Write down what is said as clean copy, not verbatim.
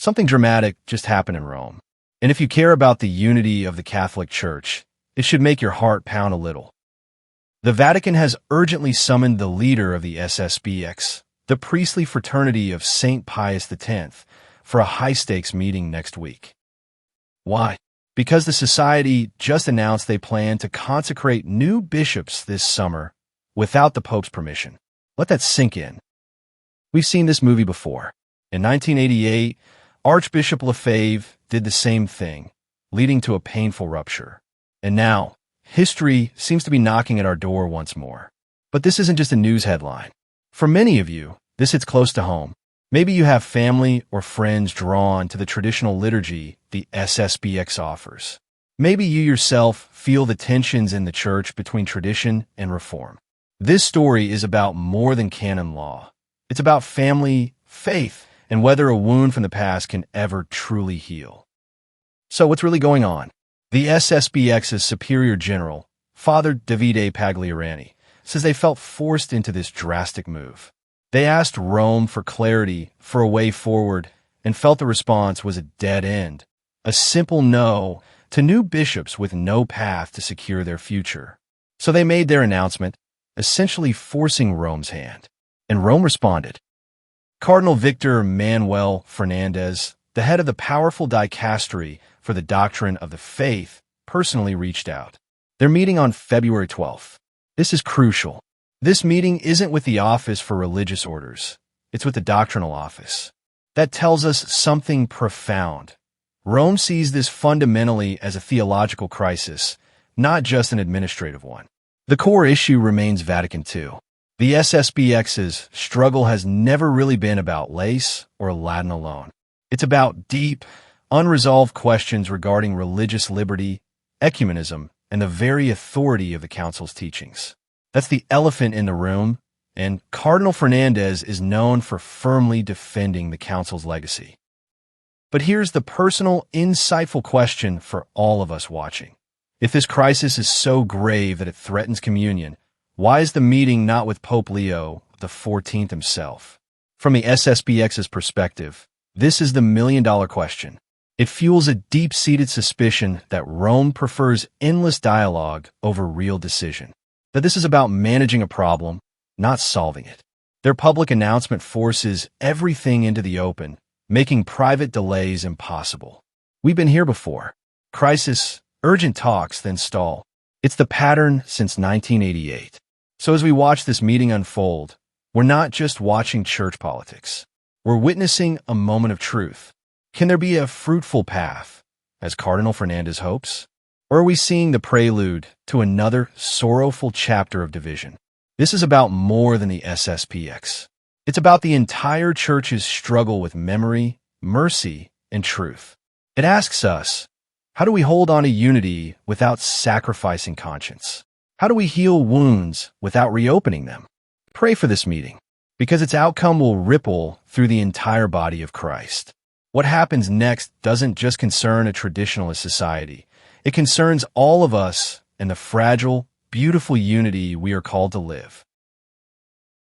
Something dramatic just happened in Rome. And if you care about the unity of the Catholic Church, it should make your heart pound a little. The Vatican has urgently summoned the leader of the SSPX, the priestly fraternity of St. Pius X, for a high-stakes meeting next week. Why? Because the society just announced they plan to consecrate new bishops this summer without the Pope's permission. Let that sink in. We've seen this movie before. In 1988, Archbishop Lefebvre did the same thing, leading to a painful rupture. And now, history seems to be knocking at our door once more. But this isn't just a news headline. For many of you, this hits close to home. Maybe you have family or friends drawn to the traditional liturgy the SSPX offers. Maybe you yourself feel the tensions in the church between tradition and reform. This story is about more than canon law. It's about family, faith, and whether a wound from the past can ever truly heal. So what's really going on? The SSPX's Superior General, Father Davide Pagliarani, says they felt forced into this drastic move. They asked Rome for clarity, for a way forward, and felt the response was a dead end, a simple no to new bishops with no path to secure their future. So they made their announcement, essentially forcing Rome's hand. And Rome responded. Cardinal Victor Manuel Fernandez, the head of the powerful dicastery for the doctrine of the faith, personally reached out. They're meeting on February 12th. This is crucial. This meeting isn't with the Office for Religious Orders. It's with the Doctrinal Office. That tells us something profound. Rome sees this fundamentally as a theological crisis, not just an administrative one. The core issue remains Vatican II. The SSPX's struggle has never really been about laïcs or Latin alone. It's about deep, unresolved questions regarding religious liberty, ecumenism, and the very authority of the Council's teachings. That's the elephant in the room, and Cardinal Fernandez is known for firmly defending the Council's legacy. But here's the personal, insightful question for all of us watching. If this crisis is so grave that it threatens communion, why is the meeting not with Pope Leo XIV himself? From the SSPX's perspective, this is the million-dollar question. It fuels a deep-seated suspicion that Rome prefers endless dialogue over real decision. That this is about managing a problem, not solving it. Their public announcement forces everything into the open, making private delays impossible. We've been here before. Crisis, urgent talks, then stall. It's the pattern since 1988. So as we watch this meeting unfold, we're not just watching church politics. We're witnessing a moment of truth. Can there be a fruitful path, as Cardinal Fernandez hopes? Or are we seeing the prelude to another sorrowful chapter of division? This is about more than the SSPX. It's about the entire church's struggle with memory, mercy, and truth. It asks us, how do we hold on to unity without sacrificing conscience? How do we heal wounds without reopening them? Pray for this meeting, because its outcome will ripple through the entire body of Christ. What happens next doesn't just concern a traditionalist society. It concerns all of us and the fragile, beautiful unity we are called to live.